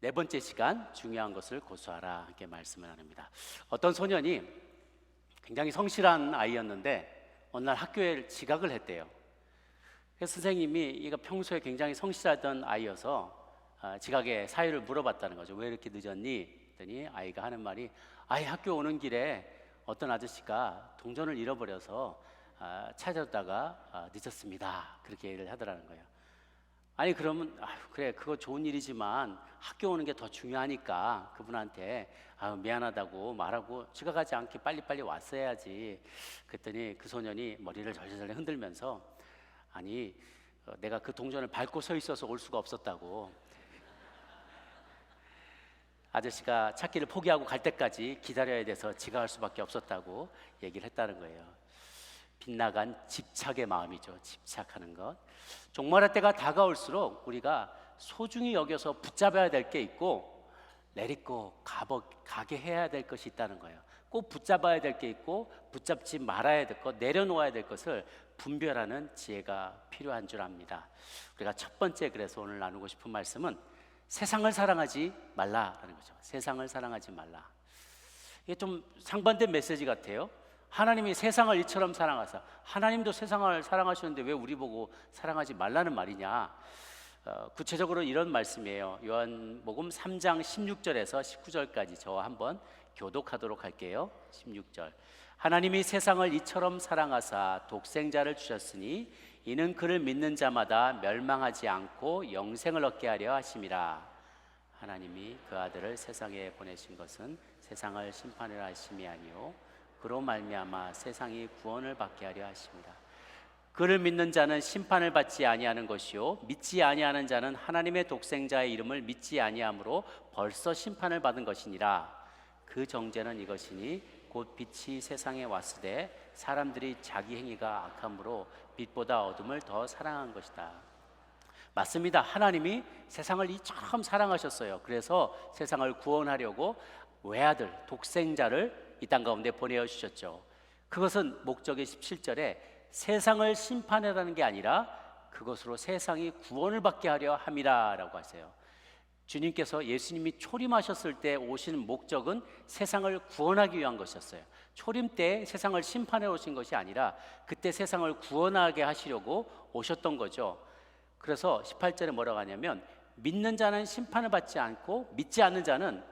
네 번째 시간, 중요한 것을 고수하라, 이렇게 말씀을 나눕니다. 어떤 소년이 굉장히 성실한 아이였는데 어느 날 학교에 지각을 했대요. 그래서 선생님이 이가 평소에 굉장히 성실하던 아이여서 지각의 사유를 물어봤다는 거죠. 왜 이렇게 늦었니? 했더니 아이가 하는 말이, 학교 오는 길에 어떤 아저씨가 동전을 잃어버려서 찾았다가 늦었습니다, 그렇게 얘기를 하더라는 거예요. 그러면 그래, 그거 좋은 일이지만 학교 오는 게 더 중요하니까 그분한테 미안하다고 말하고 지각하지 않게 빨리빨리 왔어야지. 그랬더니 그 소년이 머리를 절절절 흔들면서, 내가 그 동전을 밟고 서 있어서 올 수가 없었다고, 아저씨가 찾기를 포기하고 갈 때까지 기다려야 돼서 지각할 수밖에 없었다고 얘기를 했다는 거예요. 빗나간 집착의 마음이죠. 집착하는 것. 종말의 때가 다가올수록 우리가 소중히 여겨서 붙잡아야 될 게 있고 내딛고 가게 해야 될 것이 있다는 거예요. 꼭 붙잡아야 될 게 있고 붙잡지 말아야 될 것, 내려놓아야 될 것을 분별하는 지혜가 필요한 줄 압니다. 우리가 첫 번째, 그래서 오늘 나누고 싶은 말씀은 세상을 사랑하지 말라라는 거죠. 세상을 사랑하지 말라. 이게 좀 상반된 메시지 같아요. 하나님이 세상을 이처럼 사랑하사, 하나님도 세상을 사랑하셨는데 왜 우리 보고 사랑하지 말라는 말이냐? 구체적으로 이런 말씀이에요. 요한복음 3장 16절에서 19절까지 저와 한번 교독하도록 할게요. 16절. 하나님이 세상을 이처럼 사랑하사 독생자를 주셨으니 이는 그를 믿는 자마다 멸망하지 않고 영생을 얻게 하려 하심이라. 하나님이 그 아들을 세상에 보내신 것은 세상을 심판하려 하심이 아니요 그로 말미암아 세상이 구원을 받게 하려 하십니다. 그를 믿는 자는 심판을 받지 아니하는 것이요 믿지 아니하는 자는 하나님의 독생자의 이름을 믿지 아니하므로 벌써 심판을 받은 것이니라. 그 정죄는 이것이니 곧 빛이 세상에 왔으되 사람들이 자기 행위가 악함으로 빛보다 어둠을 더 사랑한 것이다. 맞습니다. 하나님이 세상을 이처럼 사랑하셨어요. 그래서 세상을 구원하려고 외아들 독생자를 이 땅 가운데 보내주셨죠. 그것은 목적의 17절에 세상을 심판하라는 게 아니라 그것으로 세상이 구원을 받게 하려 함이라 라고 하세요. 주님께서 예수님이 초림하셨을 때 오신 목적은 세상을 구원하기 위한 것이었어요. 초림 때 세상을 심판해 오신 것이 아니라 그때 세상을 구원하게 하시려고 오셨던 거죠. 그래서 18절에 뭐라고 하냐면 믿는 자는 심판을 받지 않고 믿지 않는 자는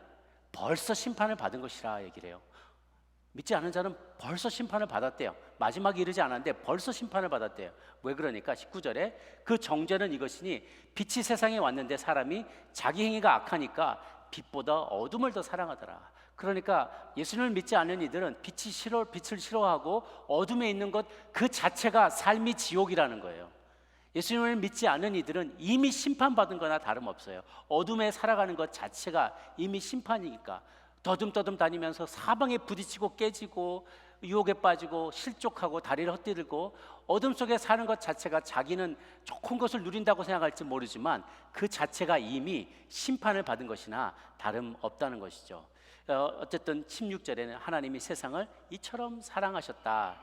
벌써 심판을 받은 것이라 얘기를 해요. 믿지 않는 자는 벌써 심판을 받았대요. 마지막에 이르지 않았는데 벌써 심판을 받았대요. 왜 그러니까 19절에 그 정죄는 이것이니 빛이 세상에 왔는데 사람이 자기 행위가 악하니까 빛보다 어둠을 더 사랑하더라. 그러니까 예수님을 믿지 않는 이들은 빛을 싫어하고 어둠에 있는 것 그 자체가 삶이 지옥이라는 거예요. 예수님을 믿지 않는 이들은 이미 심판받은 거나 다름없어요. 어둠에 살아가는 것 자체가 이미 심판이니까 더듬더듬 다니면서 사방에 부딪히고 깨지고 유혹에 빠지고 실족하고 다리를 헛디들고 어둠 속에 사는 것 자체가 자기는 좋은 것을 누린다고 생각할지 모르지만 그 자체가 이미 심판을 받은 것이나 다름없다는 것이죠. 어쨌든 16절에는 하나님이 세상을 이처럼 사랑하셨다.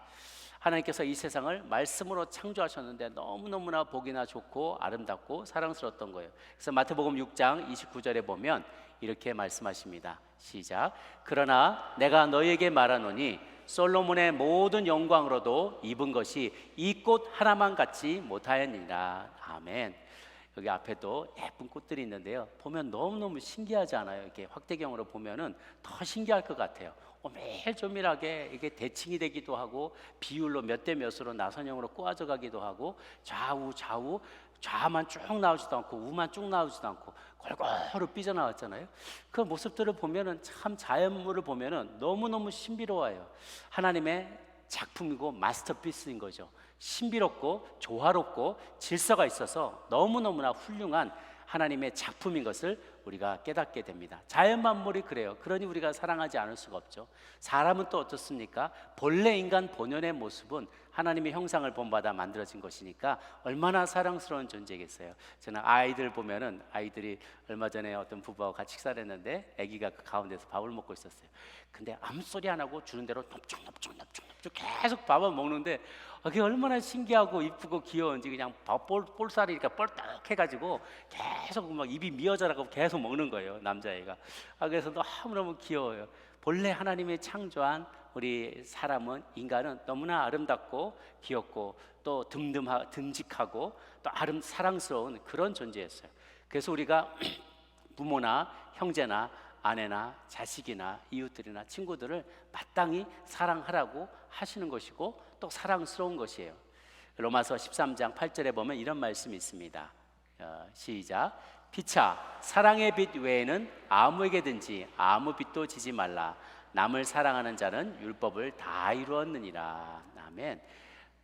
하나님께서 이 세상을 말씀으로 창조하셨는데 너무너무나 보기나 좋고 아름답고 사랑스러웠던 거예요. 그래서 마태복음 6장 29절에 보면 이렇게 말씀하십니다. 시작. 그러나 내가 너희에게 말하노니 솔로몬의 모든 영광으로도 입은 것이 이 꽃 하나만 같지 못하였느니라. 아멘. 여기 앞에도 예쁜 꽃들이 있는데요. 보면 너무너무 신기하지 않아요? 이렇게 확대경으로 보면은 더 신기할 것 같아요. 오밀조밀하게 이게 대칭이 되기도 하고 비율로 몇 대 몇으로 나선형으로 꼬아져 가기도 하고 좌만 쭉 나오지도 않고 우만 쭉 나오지도 않고 골고루 삐져나왔잖아요. 그 모습들을 보면은 참 자연물을 보면은 너무너무 신비로워요. 하나님의 작품이고 마스터피스인 거죠. 신비롭고 조화롭고 질서가 있어서 너무너무나 훌륭한 하나님의 작품인 것을 우리가 깨닫게 됩니다. 자연 만물이 그래요. 그러니 우리가 사랑하지 않을 수가 없죠. 사람은 또 어떻습니까? 본래 인간 본연의 모습은 하나님의 형상을 본받아 만들어진 것이니까 얼마나 사랑스러운 존재겠어요. 저는 아이들 보면은, 아이들이 얼마 전에 어떤 부부하고 같이 식사를 했는데 아기가 그 가운데서 밥을 먹고 있었어요. 근데 아무 소리 안 하고 주는 대로 넙죽넙죽 계속 밥을 먹는데 그게 얼마나 신기하고 이쁘고 귀여운지, 그냥 볼살이 이렇게 뻘떡해가지고 계속 막 입이 미어져라고 계속 먹는 거예요, 남자애가. 그래서 너무너무 귀여워요. 본래 하나님이 창조한 우리 사람은, 인간은 너무나 아름답고 귀엽고 또 듬직하고 또 사랑스러운 그런 존재였어요. 그래서 우리가 부모나 형제나 아내나 자식이나 이웃들이나 친구들을 마땅히 사랑하라고 하시는 것이고 또 사랑스러운 것이에요. 로마서 13장 8절에 보면 이런 말씀이 있습니다. 시작. 피차 사랑의 빛 외에는 아무에게든지 아무 빛도 지지 말라. 남을 사랑하는 자는 율법을 다 이루었느니라. 아멘.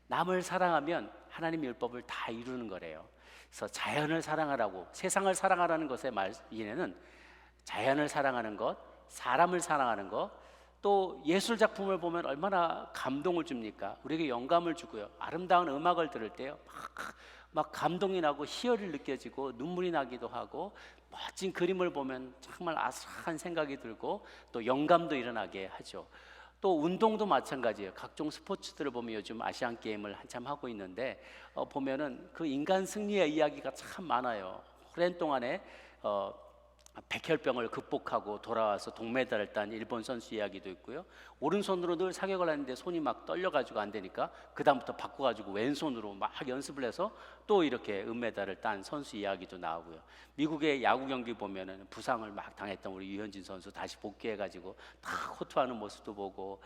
남을 사랑하면 하나님의 율법을 다 이루는 거래요. 그래서 자연을 사랑하라고, 세상을 사랑하라는 것의 이해는 자연을 사랑하는 것, 사람을 사랑하는 것, 또 예술 작품을 보면 얼마나 감동을 줍니까? 우리에게 영감을 주고요. 아름다운 음악을 들을 때요, 막 감동이 나고 희열이 느껴지고 눈물이 나기도 하고, 멋진 그림을 보면 정말 아스라한 생각이 들고 또 영감도 일어나게 하죠. 또 운동도 마찬가지예요. 각종 스포츠들을 보면 요즘 아시안 게임을 한참 하고 있는데 보면은 그 인간 승리의 이야기가 참 많아요. 오랜 동안에 백혈병을 극복하고 돌아와서 동메달을 딴 일본 선수 이야기도 있고요. 오른손으로 늘 사격을 하는데 손이 막 떨려가지고 안 되니까 그 다음부터 바꿔가지고 왼손으로 막 연습을 해서 또 이렇게 은메달을 딴 선수 이야기도 나오고요. 미국의 야구 경기 보면은 부상을 막 당했던 우리 유현진 선수 다시 복귀해가지고 다 호투하는 모습도 보고,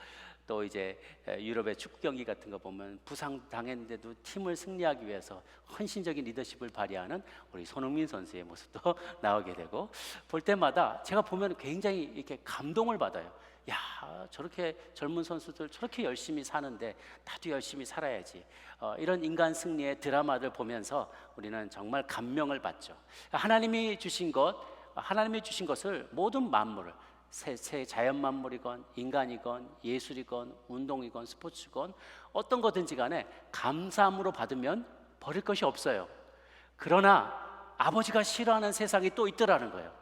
또 이제 유럽의 축구 경기 같은 거 보면 부상 당했는데도 팀을 승리하기 위해서 헌신적인 리더십을 발휘하는 우리 손흥민 선수의 모습도 나오게 되고, 볼 때마다 제가 보면 굉장히 이렇게 감동을 받아요. 야, 저렇게 젊은 선수들 저렇게 열심히 사는데 나도 열심히 살아야지. 이런 인간 승리의 드라마를 보면서 우리는 정말 감명을 받죠. 하나님이 주신 것을, 모든 만물을, 새 자연 만물이건 인간이건 예술이건 운동이건 스포츠건 어떤 거든지 간에 감사함으로 받으면 버릴 것이 없어요. 그러나 아버지가 싫어하는 세상이 또 있더라는 거예요.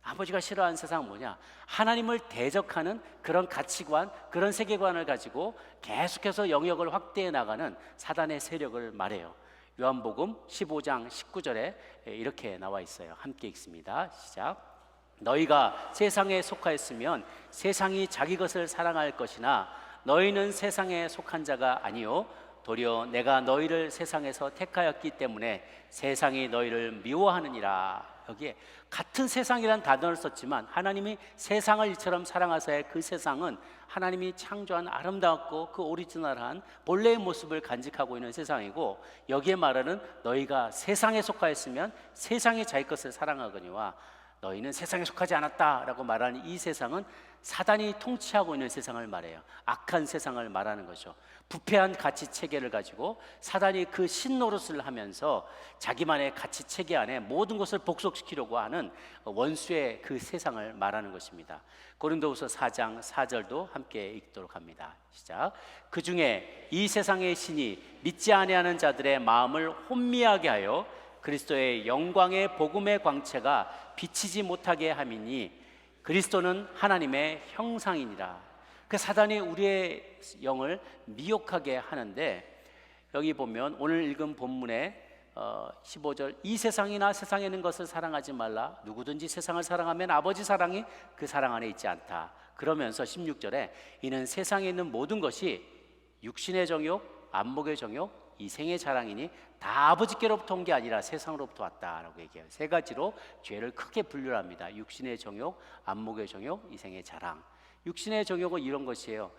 아버지가 싫어하는 세상은 뭐냐? 하나님을 대적하는 그런 가치관, 그런 세계관을 가지고 계속해서 영역을 확대해 나가는 사단의 세력을 말해요. 요한복음 15장 19절에 이렇게 나와 있어요. 함께 읽습니다. 시작. 너희가 세상에 속하였으면 세상이 자기 것을 사랑할 것이나 너희는 세상에 속한 자가 아니요 도리어 내가 너희를 세상에서 택하였기 때문에 세상이 너희를 미워하느니라. 여기에 같은 세상이란 단어를 썼지만 하나님이 세상을 이처럼 사랑하사의 그 세상은 하나님이 창조한 아름답고 그 오리지널한 본래의 모습을 간직하고 있는 세상이고, 여기에 말하는 너희가 세상에 속하였으면 세상이 자기 것을 사랑하거니와 너희는 세상에 속하지 않았다라고 말하는 이 세상은 사단이 통치하고 있는 세상을 말해요. 악한 세상을 말하는 거죠. 부패한 가치 체계를 가지고 사단이 그 신노릇을 하면서 자기만의 가치 체계 안에 모든 것을 복속시키려고 하는 원수의 그 세상을 말하는 것입니다. 고린도후서 4장 4절도 함께 읽도록 합니다. 시작. 그 중에 이 세상의 신이 믿지 아니하는 자들의 마음을 혼미하게 하여 그리스도의 영광의 복음의 광채가 비치지 못하게 함이니 그리스도는 하나님의 형상이니라. 그 사단이 우리의 영을 미혹하게 하는데, 여기 보면 오늘 읽은 본문의 15절, 이 세상이나 세상에 있는 것을 사랑하지 말라. 누구든지 세상을 사랑하면 아버지 사랑이 그 사랑 안에 있지 않다. 그러면서 16절에 이는 세상에 있는 모든 것이 육신의 정욕, 안목의 정욕, 이생의 자랑이니 다 아버지께로부터 온 게 아니라 세상으로부터 왔다라고 얘기해요. 세 가지로 죄를 크게 분류합니다. 육신의 정욕, 안목의 정욕, 이생의 자랑. 육신의 정욕은 이런 것이에요.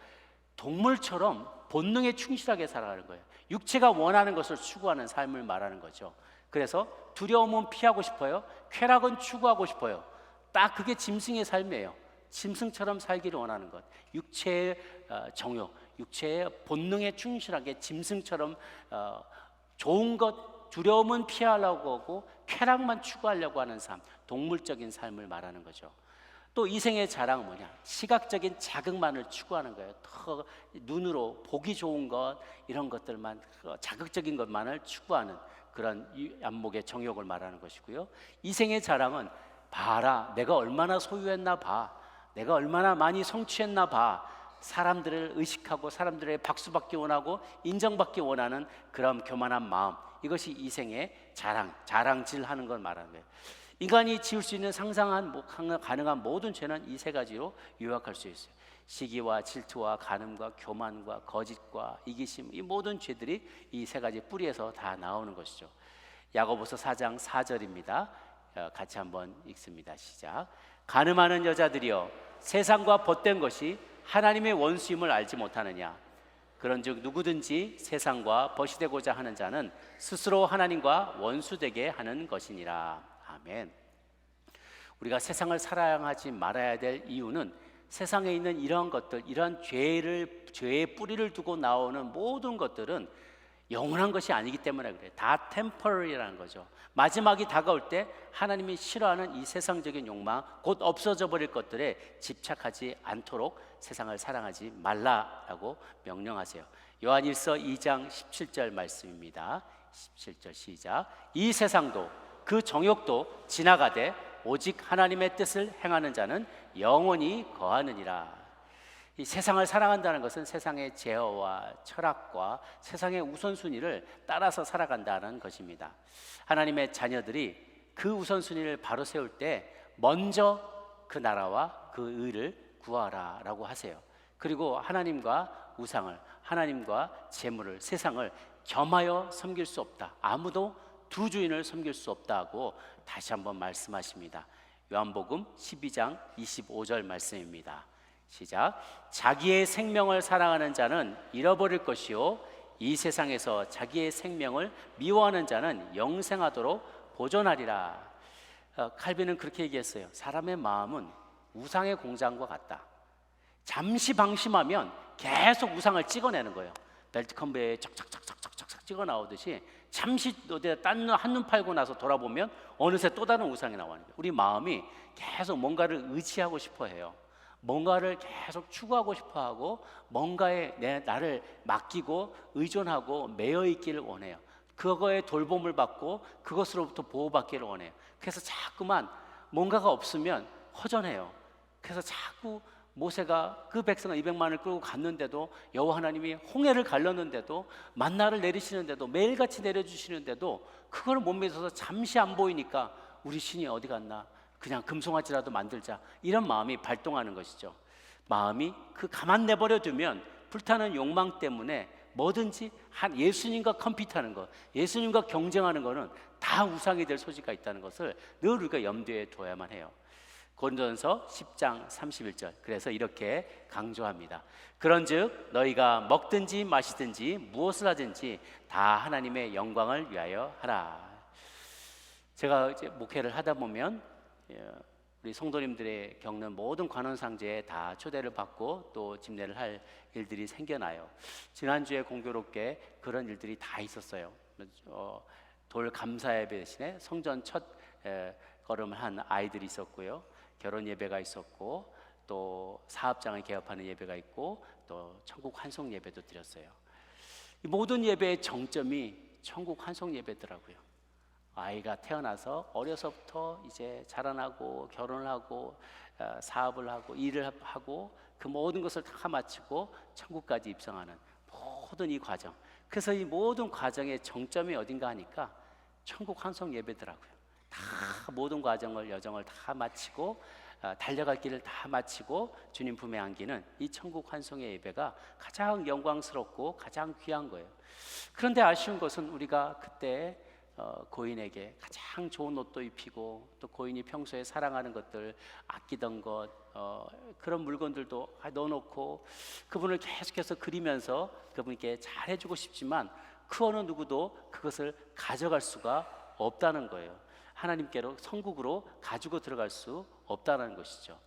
동물처럼 본능에 충실하게 살아가는 거예요. 육체가 원하는 것을 추구하는 삶을 말하는 거죠. 그래서 두려움은 피하고 싶어요. 쾌락은 추구하고 싶어요. 딱 그게 짐승의 삶이에요. 짐승처럼 살기를 원하는 것. 육체의 정욕, 육체의 본능에 충실하게 짐승처럼 좋은 것, 두려움은 피하려고 하고 쾌락만 추구하려고 하는 삶, 동물적인 삶을 말하는 거죠. 또 이생의 자랑은 뭐냐? 시각적인 자극만을 추구하는 거예요. 더 눈으로 보기 좋은 것, 이런 것들만, 자극적인 것만을 추구하는 그런 안목의 정욕을 말하는 것이고요. 이생의 자랑은 봐라, 내가 얼마나 소유했나 봐, 내가 얼마나 많이 성취했나 봐, 사람들을 의식하고 사람들의 박수받기 원하고 인정받기 원하는 그런 교만한 마음, 이것이 이생의 자랑질하는 걸 말하는 거예요. 인간이 지을 수 있는 가능한 모든 죄는 이 세 가지로 요약할 수 있어요. 시기와 질투와 간음과 교만과 거짓과 이기심, 이 모든 죄들이 이 세 가지 뿌리에서 다 나오는 것이죠. 야고보서 4장 4절입니다. 같이 한번 읽습니다. 시작. 간음하는 여자들이여, 세상과 벗된 것이 하나님의 원수임을 알지 못하느냐? 그런즉 누구든지 세상과 벗이 되고자 하는 자는 스스로 하나님과 원수되게 하는 것이니라. 아멘. 우리가 세상을 사랑하지 말아야 될 이유는 세상에 있는 이러한 것들, 이러한 죄의 뿌리를 두고 나오는 모든 것들은 영원한 것이 아니기 때문에 그래요. 다 템퍼러리라는 거죠. 마지막이 다가올 때 하나님이 싫어하는 이 세상적인 욕망, 곧 없어져 버릴 것들에 집착하지 않도록 세상을 사랑하지 말라라고 명령하세요. 요한일서 2장 17절 말씀입니다. 17절 시작. 이 세상도 그 정욕도 지나가되 오직 하나님의 뜻을 행하는 자는 영원히 거하느니라. 이 세상을 사랑한다는 것은 세상의 제어와 철학과 세상의 우선순위를 따라서 살아간다는 것입니다. 하나님의 자녀들이 그 우선순위를 바로 세울 때 먼저 그 나라와 그 의를 구하라라고 하세요. 그리고 하나님과 우상을, 하나님과 재물을, 세상을 겸하여 섬길 수 없다. 아무도 두 주인을 섬길 수 없다고 다시 한번 말씀하십니다. 요한복음 12장 25절 말씀입니다. 시작. 자기의 생명을 사랑하는 자는 잃어버릴 것이요, 이 세상에서 자기의 생명을 미워하는 자는 영생하도록 보존하리라. 칼빈은 그렇게 얘기했어요. 사람의 마음은 우상의 공장과 같다. 잠시 방심하면 계속 우상을 찍어내는 거예요. 벨트 컨베이어에 척척척척척척 찍어 나오듯이 잠시 딴 한눈 팔고 나서 돌아보면 어느새 또 다른 우상이 나오는 거예요. 우리 마음이 계속 뭔가를 의지하고 싶어 해요. 뭔가를 계속 추구하고 싶어하고 뭔가에 나를 맡기고 의존하고 매여 있기를 원해요. 그거에 돌봄을 받고 그것으로부터 보호받기를 원해요. 그래서 자꾸만 뭔가가 없으면 허전해요. 그래서 자꾸 모세가 그 백성을 200만을 끌고 갔는데도, 여호와 하나님이 홍해를 갈렸는데도, 만나를 내리시는데도, 매일같이 내려주시는데도 그걸 못 믿어서 잠시 안 보이니까 우리 신이 어디 갔나, 그냥 금송아지라도 만들자, 이런 마음이 발동하는 것이죠. 마음이 가만 내버려 두면 불타는 욕망 때문에 뭐든지 예수님과 컴피트하는 것, 예수님과 경쟁하는 것은 다 우상이 될 소지가 있다는 것을 늘 우리가 염두에 둬야만 해요. 고린도전서 10장 31절, 그래서 이렇게 강조합니다. 그런즉 너희가 먹든지 마시든지 무엇을 하든지 다 하나님의 영광을 위하여 하라. 제가 이제 목회를 하다 보면 우리 성도님들의 겪는 모든 관원상제에 다 초대를 받고 또 집례를 할 일들이 생겨나요. 지난주에 공교롭게 그런 일들이 다 있었어요. 돌 감사 예배 대신에 성전 첫 걸음을 한 아이들이 있었고요, 결혼 예배가 있었고, 또 사업장을 개업하는 예배가 있고, 또 천국 환송 예배도 드렸어요. 이 모든 예배의 정점이 천국 환송 예배더라고요. 아이가 태어나서 어려서부터 이제 자라나고 결혼을 하고 사업을 하고 일을 하고 그 모든 것을 다 마치고 천국까지 입성하는 모든 이 과정. 그래서 이 모든 과정의 정점이 어딘가 하니까 천국 환송 예배더라고요. 다 모든 과정을, 여정을 다 마치고 달려갈 길을 다 마치고 주님 품에 안기는 이 천국 환송의 예배가 가장 영광스럽고 가장 귀한 거예요. 그런데 아쉬운 것은 우리가 그때 고인에게 가장 좋은 옷도 입히고, 또 고인이 평소에 사랑하는 것들, 아끼던 것, 그런 물건들도 넣어놓고 그분을 계속해서 그리면서 그분께 잘해주고 싶지만 그 어느 누구도 그것을 가져갈 수가 없다는 거예요. 하나님께로, 천국으로 가지고 들어갈 수 없다는 것이죠.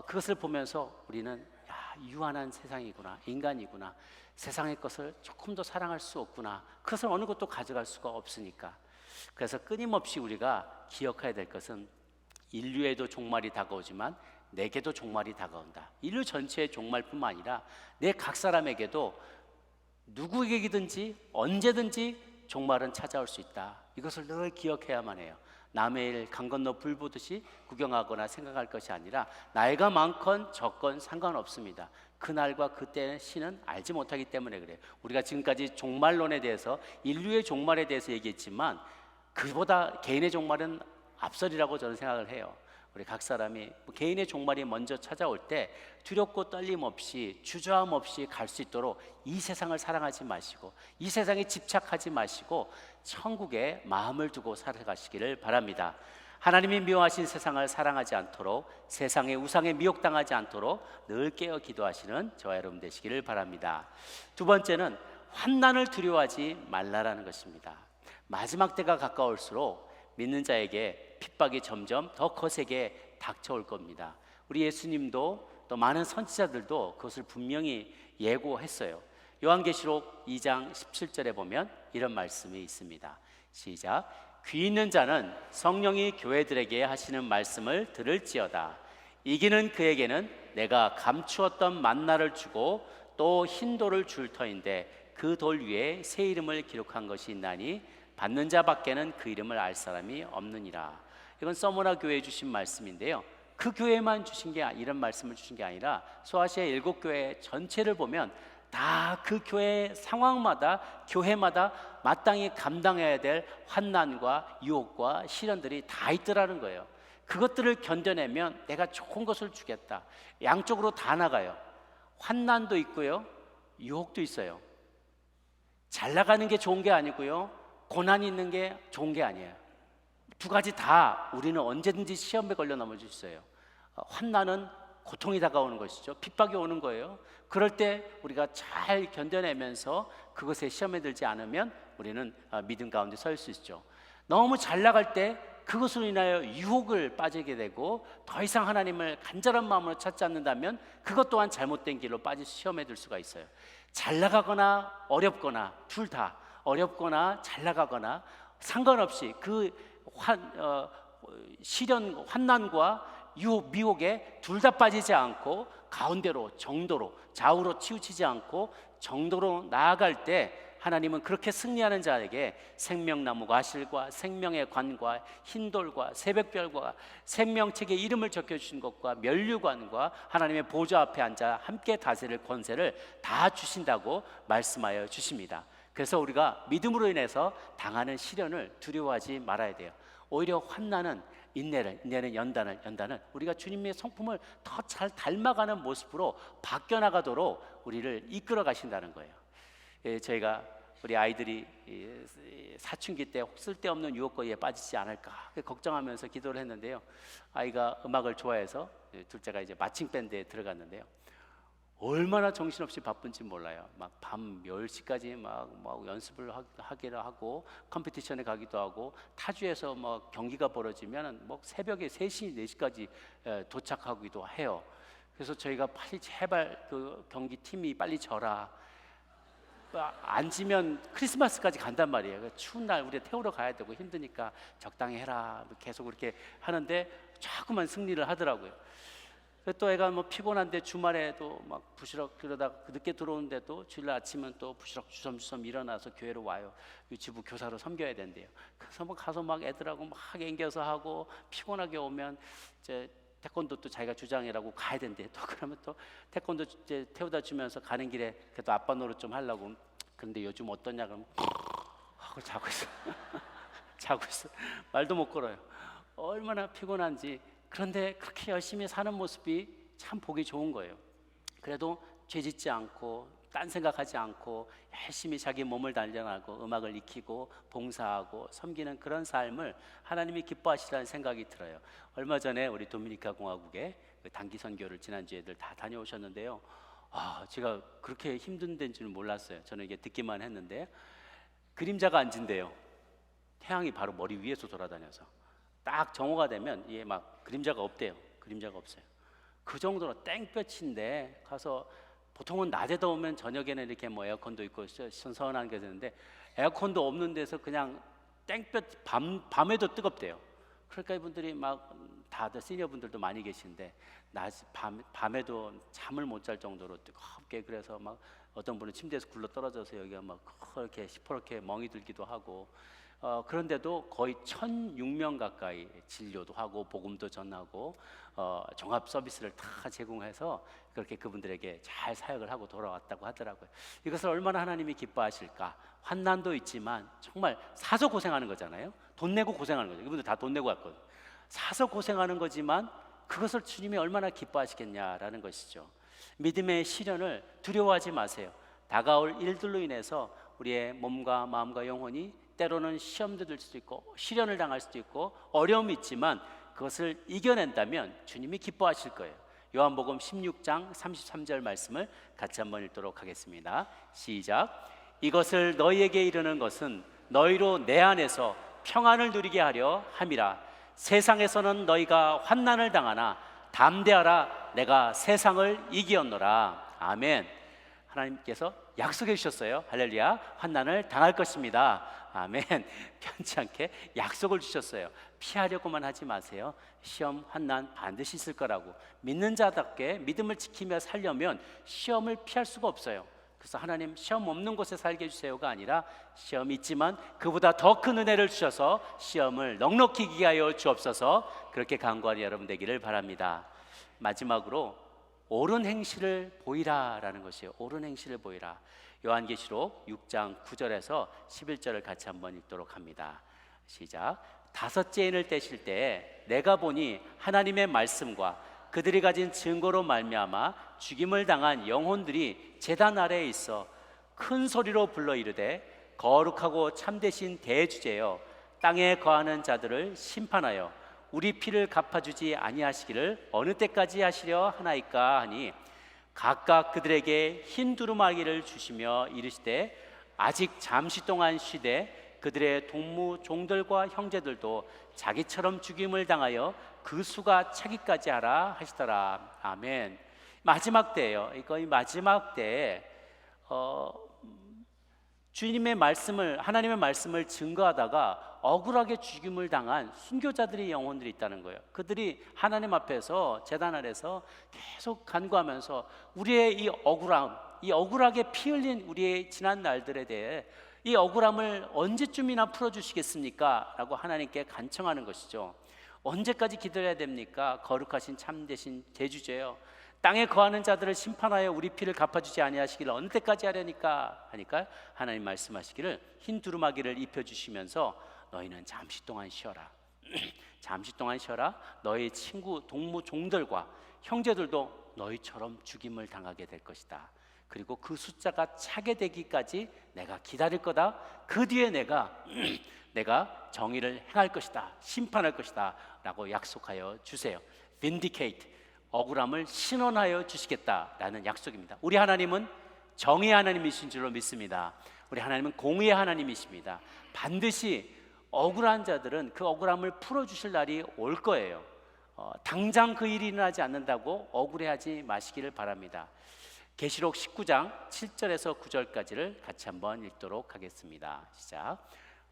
그것을 보면서 우리는 유한한 세상이구나, 인간이구나, 세상의 것을 조금 더 사랑할 수 없구나, 그것을 어느 것도 가져갈 수가 없으니까. 그래서 끊임없이 우리가 기억해야 될 것은 인류에도 종말이 다가오지만 내게도 종말이 다가온다. 인류 전체의 종말뿐만 아니라 내 각 사람에게도 누구에게든지 언제든지 종말은 찾아올 수 있다. 이것을 늘 기억해야만 해요. 남의 일 강 건너 불 보듯이 구경하거나 생각할 것이 아니라 나이가 많건 적건 상관없습니다. 그날과 그때의 시는 알지 못하기 때문에 그래요. 우리가 지금까지 종말론에 대해서, 인류의 종말에 대해서 얘기했지만 그보다 개인의 종말은 앞설이라고 저는 생각을 해요. 우리 각 사람이 개인의 종말이 먼저 찾아올 때 두렵고 떨림 없이, 주저함 없이 갈 수 있도록 이 세상을 사랑하지 마시고, 이 세상에 집착하지 마시고 천국에 마음을 두고 살아가시기를 바랍니다. 하나님이 미워하신 세상을 사랑하지 않도록, 세상의 우상에 미혹당하지 않도록 늘 깨어 기도하시는 저와 여러분 되시기를 바랍니다. 두 번째는 환난을 두려워하지 말라라는 것입니다. 마지막 때가 가까울수록 믿는 자에게 핍박이 점점 더 거세게 닥쳐올 겁니다. 우리 예수님도 또 많은 선지자들도 그것을 분명히 예고했어요. 요한계시록 2장 17절에 보면 이런 말씀이 있습니다. 시작. 귀 있는 자는 성령이 교회들에게 하시는 말씀을 들을지어다. 이기는 그에게는 내가 감추었던 만나를 주고 또 흰 돌을 줄 터인데 그 돌 위에 새 이름을 기록한 것이 있나니 받는 자밖에는 그 이름을 알 사람이 없느니라. 이건 서머나 교회에 주신 말씀인데요, 그 교회만 주신 게, 이런 말씀을 주신 게 아니라 소아시아 7교회 전체를 보면 다 그 교회 상황마다, 교회마다 마땅히 감당해야 될 환난과 유혹과 시련들이 다 있더라는 거예요. 그것들을 견뎌내면 내가 좋은 것을 주겠다. 양쪽으로 다 나가요. 환난도 있고요, 유혹도 있어요. 잘 나가는 게 좋은 게 아니고요, 고난이 있는 게 좋은 게 아니에요. 두 가지 다 우리는 언제든지 시험에 걸려 넘어질 수 있어요. 환난은 고통이 다가오는 것이죠. 핍박이 오는 거예요. 그럴 때 우리가 잘 견뎌내면서 그것에 시험에 들지 않으면 우리는 믿음 가운데 설 수 있죠. 너무 잘 나갈 때 그것으로 인하여 유혹을 빠지게 되고 더 이상 하나님을 간절한 마음으로 찾지 않는다면 그것 또한 잘못된 길로 빠질 시험에 들 수가 있어요. 잘 나가거나 어렵거나, 둘 다 어렵거나 잘 나가거나 상관없이 그 시련, 환난과 유혹, 미혹에 둘 다 빠지지 않고 가운데로, 정도로, 좌우로 치우치지 않고 정도로 나아갈 때 하나님은 그렇게 승리하는 자에게 생명나무가 아실과 생명의 관과 흰돌과 새벽별과 생명책에 이름을 적혀주신 것과 면류관과 하나님의 보좌 앞에 앉아 함께 다스릴 권세를 다 주신다고 말씀하여 주십니다. 그래서 우리가 믿음으로 인해서 당하는 시련을 두려워하지 말아야 돼요. 오히려 환난은 인내는 연단을 우리가 주님의 성품을 더 잘 닮아가는 모습으로 바뀌어나가도록 우리를 이끌어 가신다는 거예요. 저희가 우리 아이들이 사춘기 때 쓸데없는 유혹거리에 빠지지 않을까 걱정하면서 기도를 했는데요, 아이가 음악을 좋아해서 둘째가 이제 마칭 밴드에 들어갔는데요, 얼마나 정신없이 바쁜지 몰라요. 막 밤 10시까지 막 연습을 하기도 하고 컴피티션에 가기도 하고, 타주에서 뭐 경기가 벌어지면 뭐 새벽에 3시, 4시까지 도착하기도 해요. 그래서 저희가 빨리 제발 그 경기 팀이 빨리 져라. 안 지면 크리스마스까지 간단 말이에요. 추운 날 우리 태우러 가야 되고 힘드니까 적당히 해라. 계속 그렇게 하는데 자꾸만 승리를 하더라고요. 또 애가 뭐 피곤한데 주말에도 막 부시럭 그러다가 늦게 들어오는데도 주일 아침은 또 부시럭 주섬주섬 일어나서 교회로 와요. 유치부 교사로 섬겨야 된대요. 그래서 뭐 가서 막 애들하고 막 앵겨서 하고, 피곤하게 오면 이제 태권도 또 자기가 주장이라고 가야 된대. 또 그러면 또 태권도 이제 태우다 주면서 가는 길에 그래도 아빠 노릇 좀 하려고, 그런데 요즘 어떠냐 그러면 하고 자고 있어. 자고 있어. 말도 못 걸어요. 얼마나 피곤한지. 그런데 그렇게 열심히 사는 모습이 참 보기 좋은 거예요. 그래도 죄짓지 않고 딴 생각하지 않고 열심히 자기 몸을 단련하고 음악을 익히고 봉사하고 섬기는 그런 삶을 하나님이 기뻐하시라는 생각이 들어요. 얼마 전에 우리 도미니카 공화국에 단기 선교를 지난주에들 다 다녀오셨는데요, 제가 그렇게 힘든 데인 줄은 몰랐어요. 저는 이게 듣기만 했는데 그림자가 안 진대요. 태양이 바로 머리 위에서 돌아다녀서 딱 정오가 되면 이게 막 그림자가 없대요. 그림자가 없어요. 그 정도로 땡볕인데 가서, 보통은 낮에 더우면 저녁에는 이렇게 뭐 에어컨도 있고 선선한 게 되는데 에어컨도 없는 데서 그냥 땡볕, 밤에도 뜨겁대요. 그러니까 이분들이 막 다들 시니어분들도 많이 계신데 밤에도 잠을 못 잘 정도로 뜨겁게, 그래서 막 어떤 분은 침대에서 굴러 떨어져서 여기가 막 이렇게 시퍼렇게 멍이 들기도 하고, 그런데도 거의 1,006명 가까이 진료도 하고 복음도 전하고 종합 서비스를 다 제공해서 그렇게 그분들에게 잘 사역을 하고 돌아왔다고 하더라고요. 이것을 얼마나 하나님이 기뻐하실까. 환난도 있지만 정말 사서 고생하는 거잖아요. 돈 내고 고생하는 거죠. 이분들 다 돈 내고 왔거든요. 사서 고생하는 거지만 그것을 주님이 얼마나 기뻐하시겠냐라는 것이죠. 믿음의 시련을 두려워하지 마세요. 다가올 일들로 인해서 우리의 몸과 마음과 영혼이 때로는 시험도 들 수도 있고 시련을 당할 수도 있고 어려움이 있지만 그것을 이겨낸다면 주님이 기뻐하실 거예요. 요한복음 16장 33절 말씀을 같이 한번 읽도록 하겠습니다. 시작. 이것을 너희에게 이르는 것은 너희로 내 안에서 평안을 누리게 하려 함이라. 세상에서는 너희가 환난을 당하나 담대하라, 내가 세상을 이기었노라. 아멘. 하나님께서 약속해 주셨어요. 할렐루야. 환난을 당할 것입니다. 아멘. 편치 않게 약속을 주셨어요. 피하려고만 하지 마세요. 시험, 환난 반드시 있을 거라고. 믿는 자답게 믿음을 지키며 살려면 시험을 피할 수가 없어요. 그래서 하나님 시험 없는 곳에 살게 해주세요가 아니라 시험이 있지만 그보다 더 큰 은혜를 주셔서 시험을 넉넉히 이기게 하여 주옵소서. 그렇게 간구하는 여러분 되기를 바랍니다. 마지막으로 옳은 행실을 보이라라는 것이에요. 옳은 행실을 보이라. 요한계시록 6장 9절에서 11절을 같이 한번 읽도록 합니다. 시작. 다섯째 인을 떼실 때에 내가 보니 하나님의 말씀과 그들이 가진 증거로 말미암아 죽임을 당한 영혼들이 제단 아래에 있어 큰 소리로 불러 이르되 거룩하고 참되신 대주제여, 땅에 거하는 자들을 심판하여 우리 피를 갚아주지 아니하시기를 어느 때까지 하시려 하나이까 하니, 각각 그들에게 흰 두루마기를 주시며 이르시되 아직 잠시 동안 쉬되 그들의 동무 종들과 형제들도 자기처럼 죽임을 당하여 그 수가 차기까지 하라 하시더라. 아멘. 마지막 때예요. 이 마지막 때에 주님의 말씀을, 하나님의 말씀을 증거하다가 억울하게 죽임을 당한 순교자들의 영혼들이 있다는 거예요. 그들이 하나님 앞에서 제단 아래서 계속 간구하면서 우리의 이 억울함, 이 억울하게 피 흘린 우리의 지난 날들에 대해 이 억울함을 언제쯤이나 풀어주시겠습니까? 라고 하나님께 간청하는 것이죠. 언제까지 기다려야 됩니까? 거룩하신 참되신 대주제여, 땅에 거하는 자들을 심판하여 우리 피를 갚아주지 아니하시기를 어느 때까지 하려니까 하니까 하나님 말씀하시기를 흰 두루마기를 입혀주시면서 너희는 잠시 동안 쉬어라. 잠시 동안 쉬어라. 너희 친구 동무 종들과 형제들도 너희처럼 죽임을 당하게 될 것이다. 그리고 그 숫자가 차게 되기까지 내가 기다릴 거다. 그 뒤에 내가 정의를 행할 것이다. 심판할 것이다. 라고 약속하여 주세요. Vindicate, 억울함을 신원하여 주시겠다라는 약속입니다. 우리 하나님은 정의의 하나님이신 줄로 믿습니다. 우리 하나님은 공의의 하나님이십니다. 반드시 억울한 자들은 그 억울함을 풀어주실 날이 올 거예요. 당장 그 일이 일어나지 않는다고 억울해하지 마시기를 바랍니다. 계시록 19장 7절에서 9절까지를 같이 한번 읽도록 하겠습니다. 시작.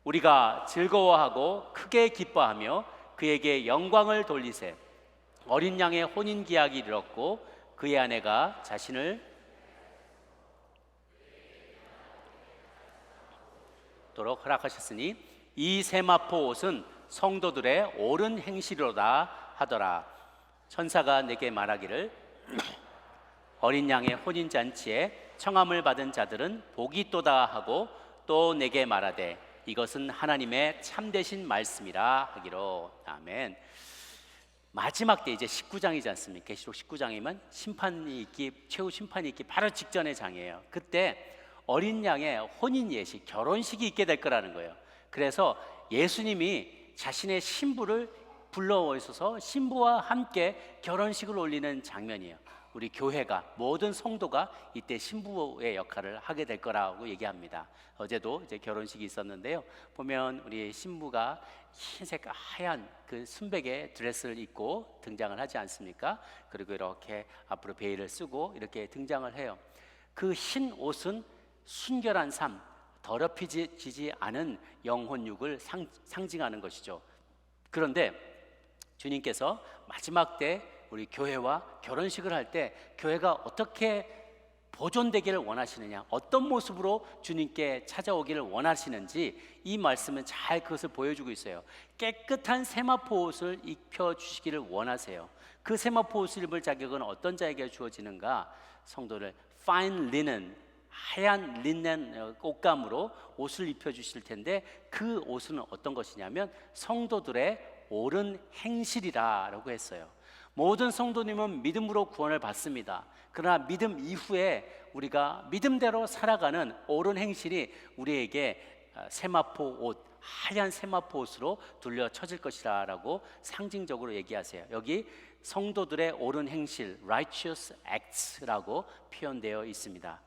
우리가 즐거워하고 크게 기뻐하며 그에게 영광을 돌리세. 어린 양의 혼인 기약이 이르렀고 그의 아내가 자신을 도록 허락하셨으니 이 세마포 옷은 성도들의 옳은 행실이로다 하더라. 천사가 내게 말하기를 어린 양의 혼인 잔치에 청함을 받은 자들은 복이 있도다 하고 또 내게 말하되 이것은 하나님의 참되신 말씀이라 하기로. 아멘. 마지막 때 이제 19장이지 않습니까? 계시록 19장이면 심판이 있기, 최후 심판이 있기 바로 직전의 장이에요. 그때 어린 양의 혼인 예식, 결혼식이 있게 될 거라는 거예요. 그래서 예수님이 자신의 신부를 불러오셔서 신부와 함께 결혼식을 올리는 장면이에요. 우리 교회가, 모든 성도가 이때 신부의 역할을 하게 될 거라고 얘기합니다. 어제도 이제 결혼식이 있었는데요. 보면 우리 신부가 흰색 하얀 그 순백의 드레스를 입고 등장을 하지 않습니까? 그리고 이렇게 앞으로 베일을 쓰고 이렇게 등장을 해요. 그 흰 옷은 순결한 삶, 더럽히지 않은 영혼육을 상징하는 것이죠. 그런데 주님께서 마지막 때 우리 교회와 결혼식을 할 때 교회가 어떻게 보존되기를 원하시느냐, 어떤 모습으로 주님께 찾아오기를 원하시는지 이 말씀은 잘 그것을 보여주고 있어요. 깨끗한 세마포 옷을 입혀주시기를 원하세요. 그 세마포 옷을 입을 자격은 어떤 자에게 주어지는가? 성도를 fine linen, 하얀 린넨 옷감으로 옷을 입혀주실 텐데 그 옷은 어떤 것이냐면 성도들의 옳은 행실이라고 했어요. 모든 성도님은 믿음으로 구원을 받습니다. 그러나 믿음 이후에 우리가 믿음대로 살아가는 옳은 행실이 우리에게 세마포 옷, 하얀 세마포 옷으로 둘려 쳐질 것이라고 상징적으로 얘기하세요. 여기 성도들의 옳은 행실, righteous acts라고 표현되어 있습니다.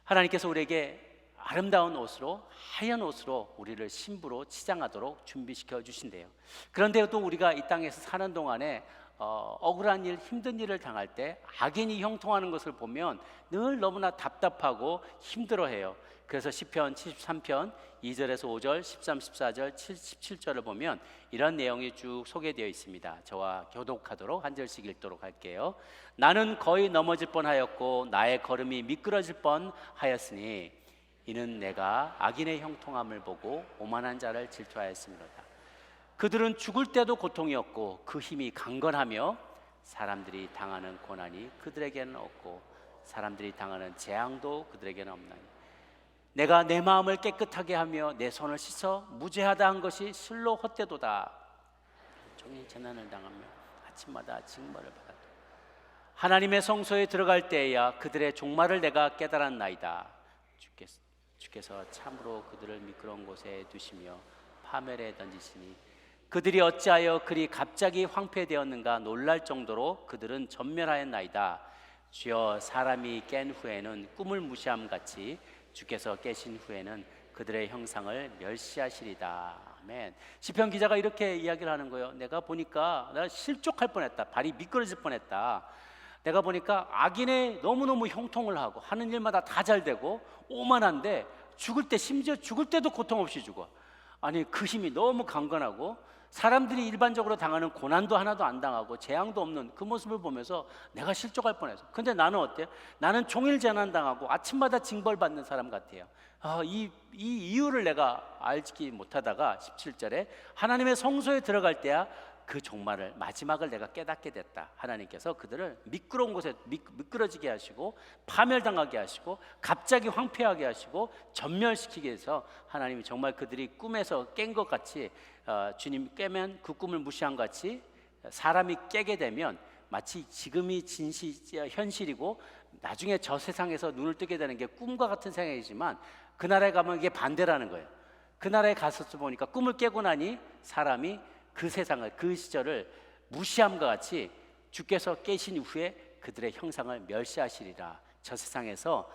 하나님께서 우리에게 아름다운 옷으로, 하얀 옷으로 우리를 신부로 치장하도록 준비시켜 주신대요. 그런데 또 우리가 이 땅에서 사는 동안에 억울한 일, 힘든 일을 당할 때 악인이 형통하는 것을 보면 늘 너무나 답답하고 힘들어해요. 그래서 시편 73편 2절에서 5절, 13, 14절, 17절을 보면 이런 내용이 쭉 소개되어 있습니다. 저와 교독하도록 한 절씩 읽도록 할게요. 나는 거의 넘어질 뻔하였고 나의 걸음이 미끄러질 뻔하였으니 이는 내가 악인의 형통함을 보고 오만한 자를 질투하였습니다. 그들은 죽을 때도 고통이었고 그 힘이 강건하며 사람들이 당하는 고난이 그들에게는 없고 사람들이 당하는 재앙도 그들에게는 없나니 내가 내 마음을 깨끗하게 하며 내 손을 씻어 무죄하다 한 것이 실로 헛되도다. 종일 재난을 당하며 아침마다 징벌을 받았다. 하나님의 성소에 들어갈 때에야 그들의 종말을 내가 깨달았나이다. 주께서 참으로 그들을 미끄러운 곳에 두시며 파멸에 던지시니 그들이 어찌하여 그리 갑자기 황폐되었는가 놀랄 정도로 그들은 전멸하였나이다. 주여 사람이 깬 후에는 꿈을 무시함같이 주께서 깨신 후에는 그들의 형상을 멸시하시리다. 아멘. 시편 기자가 이렇게 이야기를 하는 거예요. 내가 보니까 나 실족할 뻔했다. 발이 미끄러질 뻔했다. 내가 보니까 악인의 너무너무 형통을 하고 하는 일마다 다 잘 되고 오만한데 죽을 때, 심지어 죽을 때도 고통 없이 죽어. 아니 그 힘이 너무 강건하고 사람들이 일반적으로 당하는 고난도 하나도 안 당하고 재앙도 없는 그 모습을 보면서 내가 실족할 뻔했어. 근데 나는 어때요? 나는 종일 재난 당하고 아침마다 징벌받는 사람 같아요. 이 이유를 내가 알지 못하다가 17절에 하나님의 성소에 들어갈 때야 그 종말을, 마지막을 내가 깨닫게 됐다. 하나님께서 그들을 미끄러운 곳에 미끄러지게 하시고 파멸당하게 하시고 갑자기 황폐하게 하시고 전멸시키게 해서 하나님이 정말 그들이 꿈에서 깬 것 같이 주님 깨면 그 꿈을 무시한 것 같이 사람이 깨게 되면 마치 지금이 현실이고 나중에 저 세상에서 눈을 뜨게 되는 게 꿈과 같은 생각이지만 그 나라에 가면 이게 반대라는 거예요. 그 나라에 가서 보니까 꿈을 깨고 나니 사람이 그 세상을, 그 시절을 무시함과 같이 주께서 깨신 후에 그들의 형상을 멸시하시리라. 저 세상에서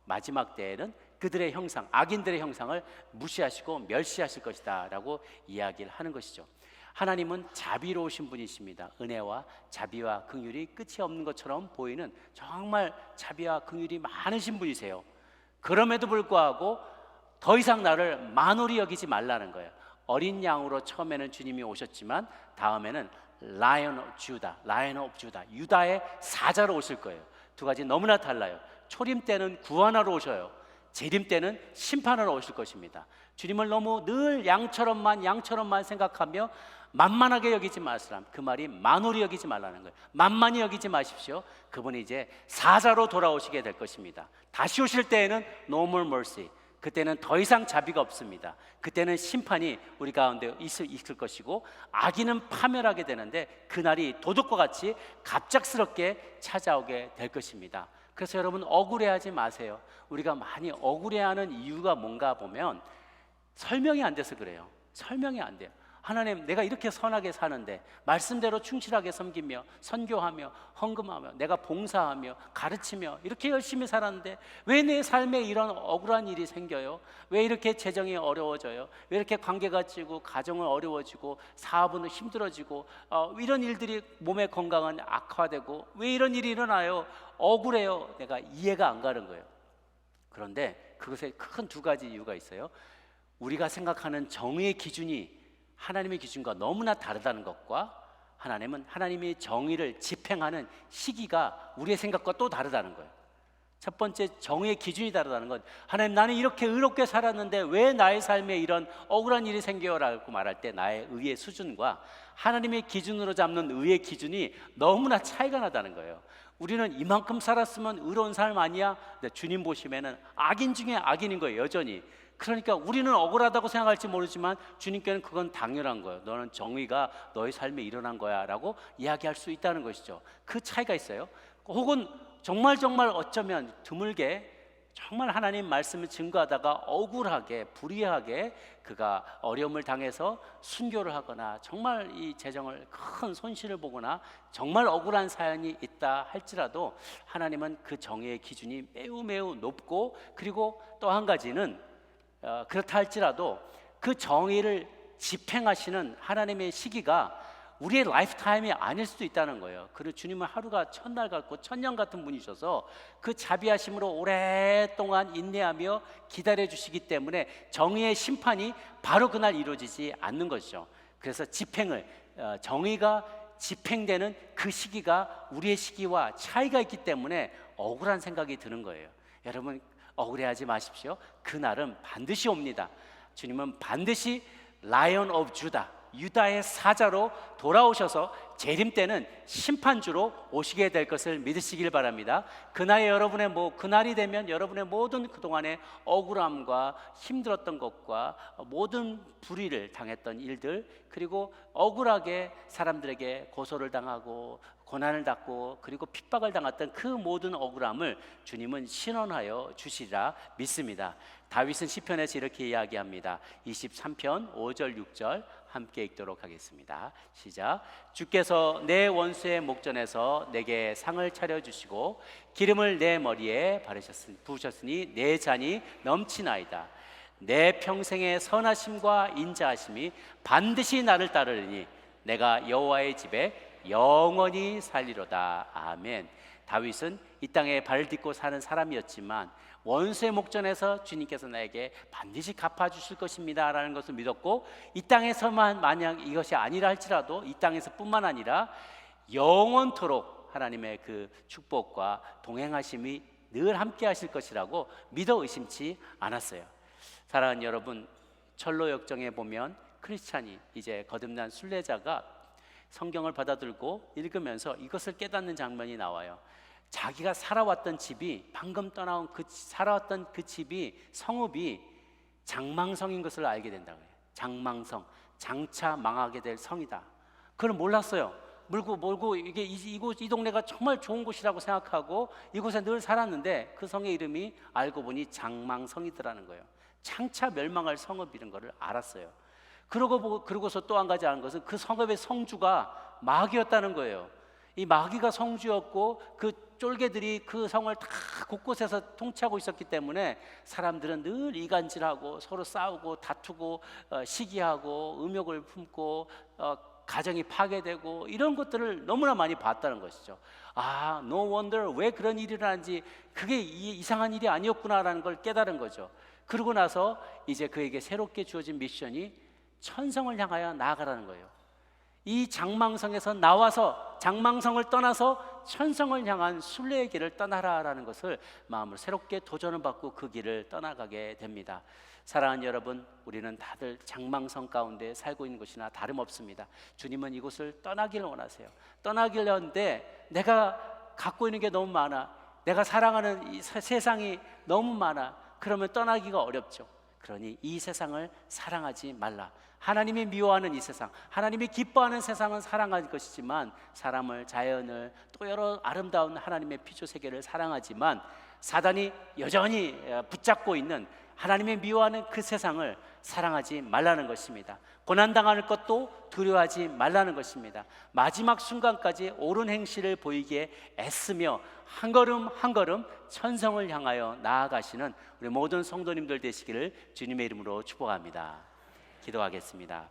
마지막 때에는 그들의 형상, 악인들의 형상을 무시하시고 멸시하실 것이다 라고 이야기를 하는 것이죠. 하나님은 자비로우신 분이십니다. 은혜와 자비와 긍휼이 끝이 없는 것처럼 보이는 정말 자비와 긍휼이 많으신 분이세요. 그럼에도 불구하고 더 이상 나를 만홀히 여기지 말라는 거예요. 어린 양으로 처음에는 주님이 오셨지만 다음에는 라이언 오브 주다, 라이언 오브 주다, 유다의 사자로 오실 거예요. 두 가지 너무나 달라요. 초림 때는 구원하러 오셔요. 재림 때는 심판하러 오실 것입니다. 주님을 너무 늘 양처럼만 생각하며 만만하게 여기지 마시라. 그 말이 만홀히 여기지 말라는 거예요. 만만히 여기지 마십시오. 그분이 이제 사자로 돌아오시게 될 것입니다. 다시 오실 때에는 no more mercy. 그때는 더 이상 자비가 없습니다. 그때는 심판이 우리 가운데 있을 것이고 악인은 파멸하게 되는데 그날이 도둑과 같이 갑작스럽게 찾아오게 될 것입니다. 그래서 여러분 억울해하지 마세요. 우리가 많이 억울해하는 이유가 뭔가 보면 설명이 안 돼서 그래요. 설명이 안 돼요. 하나님, 내가 이렇게 선하게 사는데 말씀대로 충실하게 섬기며 선교하며 헌금하며 내가 봉사하며 가르치며 이렇게 열심히 살았는데 왜 내 삶에 이런 억울한 일이 생겨요? 왜 이렇게 재정이 어려워져요? 왜 이렇게 관계가 찌고 가정은 어려워지고 사업은 힘들어지고 이런 일들이 몸의 건강은 악화되고 왜 이런 일이 일어나요? 억울해요. 내가 이해가 안 가는 거예요. 그런데 그것에 큰 두 가지 이유가 있어요. 우리가 생각하는 정의의 기준이 하나님의 기준과 너무나 다르다는 것과 하나님은 하나님의 정의를 집행하는 시기가 우리의 생각과 또 다르다는 거예요. 첫 번째, 정의의 기준이 다르다는 건, 하나님, 나는 이렇게 의롭게 살았는데 왜 나의 삶에 이런 억울한 일이 생겨요? 라고 말할 때 나의 의의 수준과 하나님의 기준으로 잡는 의의 기준이 너무나 차이가 나다는 거예요. 우리는 이만큼 살았으면 의로운 삶 아니야? 근데 주님 보시면은 악인 중에 악인인 거예요, 여전히. 그러니까 우리는 억울하다고 생각할지 모르지만 주님께는 그건 당연한 거예요. 너는 정의가 너의 삶에 일어난 거야 라고 이야기할 수 있다는 것이죠. 그 차이가 있어요. 혹은 정말 어쩌면 드물게 정말 하나님 말씀을 증거하다가 억울하게 불의하게 그가 어려움을 당해서 순교를 하거나 정말 이 재정을 큰 손실을 보거나 정말 억울한 사연이 있다 할지라도 하나님은 그 정의의 기준이 매우 높고, 그리고 또 한 가지는 그렇다 할지라도 그 정의를 집행하시는 하나님의 시기가 우리의 라이프타임이 아닐 수도 있다는 거예요. 그리고 주님은 하루가 천날 같고 천년 같은 분이셔서 그 자비하심으로 오랫동안 인내하며 기다려 주시기 때문에 정의의 심판이 바로 그날 이루어지지 않는 것이죠. 그래서 정의가 집행되는 그 시기가 우리의 시기와 차이가 있기 때문에 억울한 생각이 드는 거예요. 여러분, 억울해하지 마십시오. 그날은 반드시 옵니다. 주님은 반드시 라이언 오브 주다, 유다의 사자로 돌아오셔서 재림 때는 심판주로 오시게 될 것을 믿으시길 바랍니다. 그날에 그날이 되면 여러분의 모든 그동안의 억울함과 힘들었던 것과 모든 불의를 당했던 일들, 그리고 억울하게 사람들에게 고소를 당하고 고난을 받고 그리고 핍박을 당했던 그 모든 억울함을 주님은 신원하여 주시리라 믿습니다. 다윗은 시편에서 이렇게 이야기합니다. 23편 5절 6절 함께 읽도록 하겠습니다. 시작. 주께서 내 원수의 목전에서 내게 상을 차려주시고 기름을 내 머리에 부으셨으니 내 잔이 넘치나이다. 내 평생의 선하심과 인자하심이 반드시 나를 따르니 내가 여호와의 집에 영원히 살리로다. 아멘. 다윗은 이 땅에 발을 딛고 사는 사람이었지만 원수의 목전에서 주님께서 나에게 반드시 갚아주실 것입니다 라는 것을 믿었고, 이 땅에서만 만약 이것이 아니라 할지라도 이 땅에서 뿐만 아니라 영원토록 하나님의 그 축복과 동행하심이 늘 함께 하실 것이라고 믿어 의심치 않았어요. 사랑하는 여러분, 철로 역정에 보면 크리스찬이 이제 거듭난 순례자가 성경을 받아들고 읽으면서 이것을 깨닫는 장면이 나와요. 자기가 살아왔던 집이, 방금 떠나온 살아왔던 그 집이, 성읍이 장망성인 것을 알게 된다고요. 장망성, 장차 망하게 될 성이다. 그걸 몰랐어요. 몰고 이게 이 동네가 정말 좋은 곳이라고 생각하고 이곳에 늘 살았는데 그 성의 이름이 알고 보니 장망성이더라는 거예요. 장차 멸망할 성읍이라는 것을 알았어요. 그러고서 또 한 가지 아는 것은 그 성읍의 성주가 마귀였다는 거예요. 이 마귀가 성주였고 그 쫄개들이 그 성을 다 곳곳에서 통치하고 있었기 때문에 사람들은 늘 이간질하고 서로 싸우고 다투고 시기하고 음욕을 품고 가정이 파괴되고 이런 것들을 너무나 많이 봤다는 것이죠. no wonder, 왜 그런 일이 일어나는지, 그게 이상한 일이 아니었구나라는 걸 깨달은 거죠. 그러고 나서 이제 그에게 새롭게 주어진 미션이 천성을 향하여 나아가라는 거예요. 이 장망성에서 나와서 장망성을 떠나서 천성을 향한 순례의 길을 떠나라라는 것을 마음으로 새롭게 도전을 받고 그 길을 떠나가게 됩니다. 사랑하는 여러분, 우리는 다들 장망성 가운데 살고 있는 것이나 다름없습니다. 주님은 이곳을 떠나기를 원하세요. 떠나기를 하는데 내가 갖고 있는 게 너무 많아, 내가 사랑하는 이 세상이 너무 많아, 그러면 떠나기가 어렵죠. 그러니 이 세상을 사랑하지 말라. 하나님이 미워하는 이 세상, 하나님이 기뻐하는 세상은 사랑할 것이지만 사람을, 자연을, 또 여러 아름다운 하나님의 피조 세계를 사랑하지만 사단이 여전히 붙잡고 있는 하나님의 미워하는 그 세상을 사랑하지 말라는 것입니다. 고난당할 것도 두려워하지 말라는 것입니다. 마지막 순간까지 옳은 행실을 보이기에 애쓰며 한 걸음 한 걸음 천성을 향하여 나아가시는 우리 모든 성도님들 되시기를 주님의 이름으로 축복합니다. 기도하겠습니다.